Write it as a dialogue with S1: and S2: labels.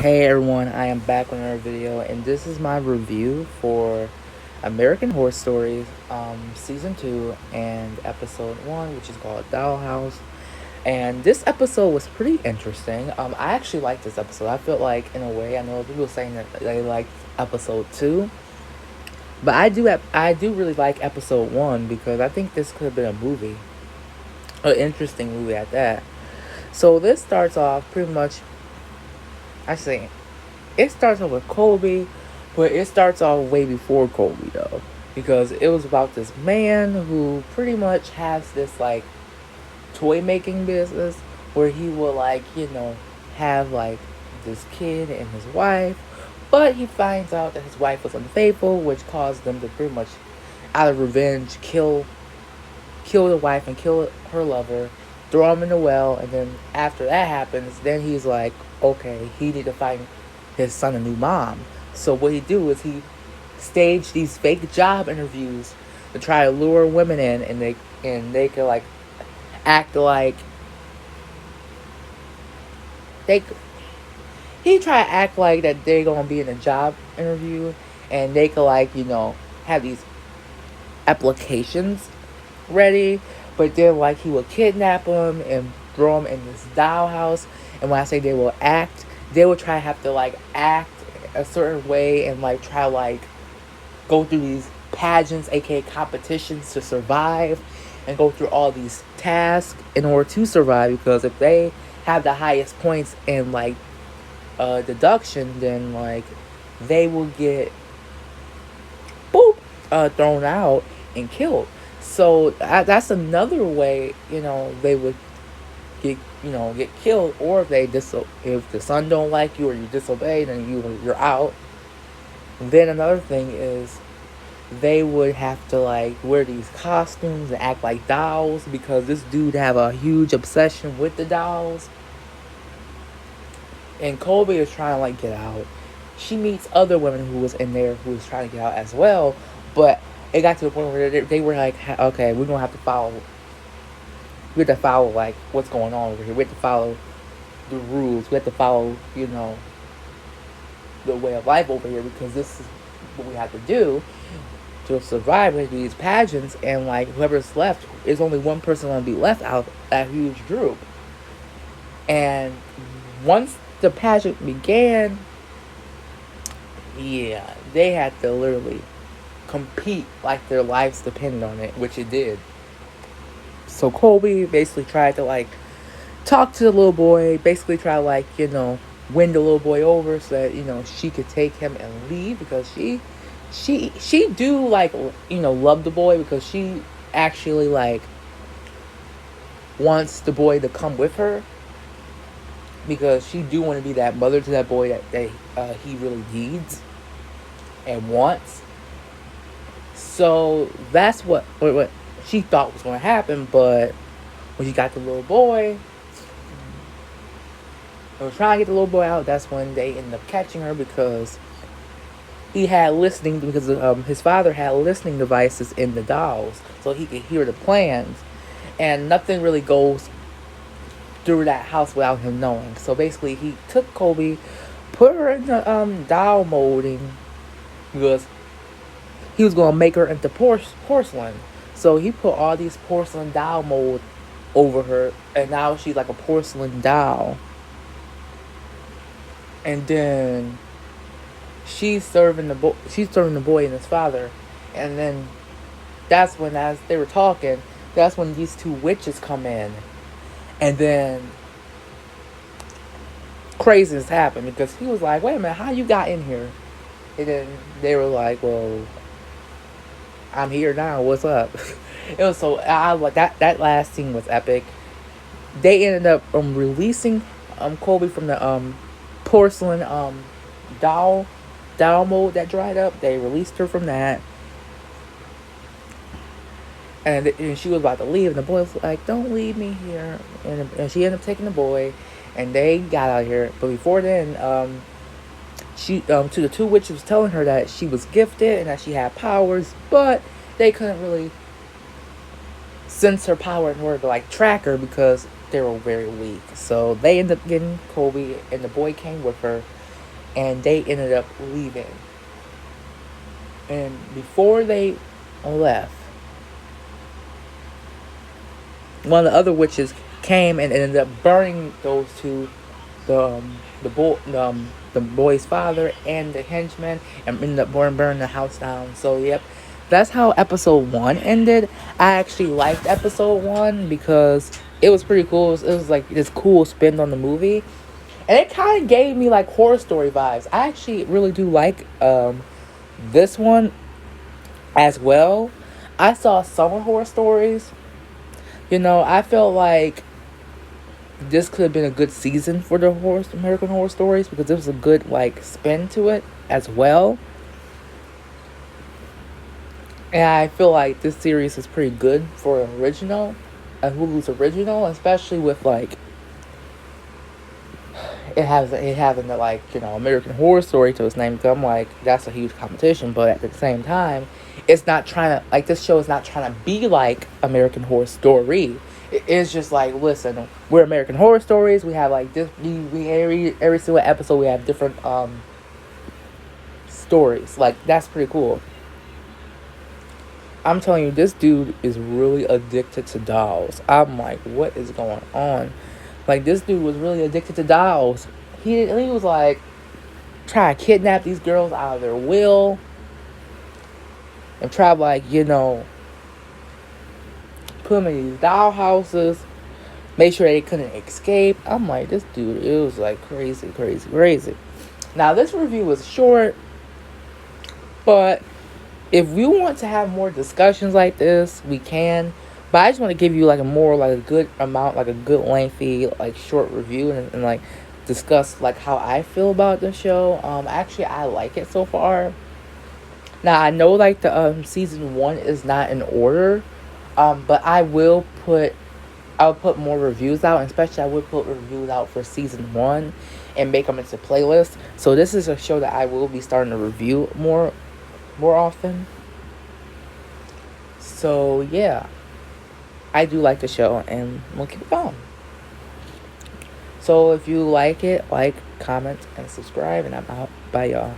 S1: Hey everyone, I am back with another video, and this is my review for American Horror Stories, Season 2 and Episode 1, which is called Dollhouse. And this episode was pretty interesting. I actually liked this episode. I feel like, in a way, I know people saying that they liked Episode 2, but I do really like Episode 1 because I think this could have been a movie, an interesting movie at that. So this starts off pretty much, I say, it starts off with Colby, but it starts off way before Colby though, because it was about this man who pretty much has this like toy making business where he will have like this kid and his wife, but he finds out that his wife was unfaithful, which caused them to pretty much, out of revenge, kill the wife and kill her lover, throw him in the well, and then after that happens, then he's like, okay, he need to find his son a new mom. So what he do is he staged these fake job interviews to try to lure women in, and they could like act like they he try to act like that they gonna be in a job interview, and they could have these applications ready, but then like he would kidnap them and throw them in this dollhouse. And when I say they will act, they will try to have to like act a certain way and like try to like go through these pageants, aka competitions, to survive, and go through all these tasks in order to survive. Because if they have the highest points in like deduction, then like they will get boop thrown out and killed. So that's another way, they would get killed. Or if if the son don't like you or you disobey, then you're out. Then another thing is they would have to like wear these costumes and act like dolls, because this dude have a huge obsession with the dolls. And Colby is trying to like get out. She meets other women who was in there who was trying to get out as well, but it got to a point where they were like, okay, we're gonna have to follow. We have to follow like what's going on over here. We have to follow the rules. We have to follow, the way of life over here, because this is what we have to do to survive with these pageants. And like whoever's left, is only one person gonna be left out of that huge group. And once the pageant began, yeah, they had to literally compete like their lives depended on it, which it did. So Colby basically tried to like talk to the little boy, basically try to like, win the little boy over so that, she could take him and leave, because she do like, love the boy, because she actually like wants the boy to come with her, because she do want to be that mother to that boy that he really needs and wants. So that's what she thought was going to happen. But when she got the little boy, they were trying to get the little boy out. That's when they ended up catching her, because his father had listening devices in the dolls, so he could hear the plans, and nothing really goes through that house without him knowing. So basically, he took Colby, put her in the doll molding, because he was gonna make her into porcelain. So he put all these porcelain doll mold over her, and now she's like a porcelain doll. And then she's serving the boy and his father. And then that's when, as they were talking, that's when these two witches come in. And then craziness happened, because he was like, wait a minute, how you got in here? And then they were like, well, I'm here now, what's up? It was so, I like that last scene was epic. They ended up releasing Colby from the porcelain doll mold that dried up. They released her from that. And she was about to leave, and the boy was like, don't leave me here. And she ended up taking the boy, and they got out of here. But before then, she to the two witches was telling her that she was gifted and that she had powers, but they couldn't really sense her power in order to like track her, because they were very weak. So they ended up getting Colby, and the boy came with her, and they ended up leaving. And before they left, one of the other witches came and ended up burning those two, the boy's father and the henchman, and ended up burning the house down. So yep, that's how episode 1 ended. I actually liked episode 1 because it was pretty cool. It was like this cool spin on the movie, and it kind of gave me like horror story vibes. I actually really do like this one as well. I saw Summer Horror Stories. I felt like this could have been a good season for the American Horror Stories because there was a good like spin to it as well. And I feel like this series is pretty good for an original, a Hulu's original, especially with like it having the like American Horror Story to its name. Because I'm like, that's a huge competition, but at the same time, it's not trying to like, this show is not trying to be like American Horror Story. It's just like, listen, we're American Horror Stories. We have like this. We every single episode we have different stories. Like, that's pretty cool. I'm telling you, this dude is really addicted to dolls. I'm like, what is going on? Like, this dude was really addicted to dolls. He was like trying to kidnap these girls out of their will and try to like put them in these dollhouses, make sure they couldn't escape. I'm like, this dude, it was like crazy. Now, this review was short, but if we want to have more discussions like this, we can. But I just want to give you like a good amount, like a good lengthy, like short review and like discuss like how I feel about the show. Actually, I like it so far. Now, I know like the season 1 is not in order, but I'll put more reviews out, and especially I would put reviews out for season 1 and make them into playlists. So this is a show that I will be starting to review more often. So yeah, I do like the show, and we'll keep it going. So if you like it, like, comment, and subscribe, and I'm out. Bye, y'all.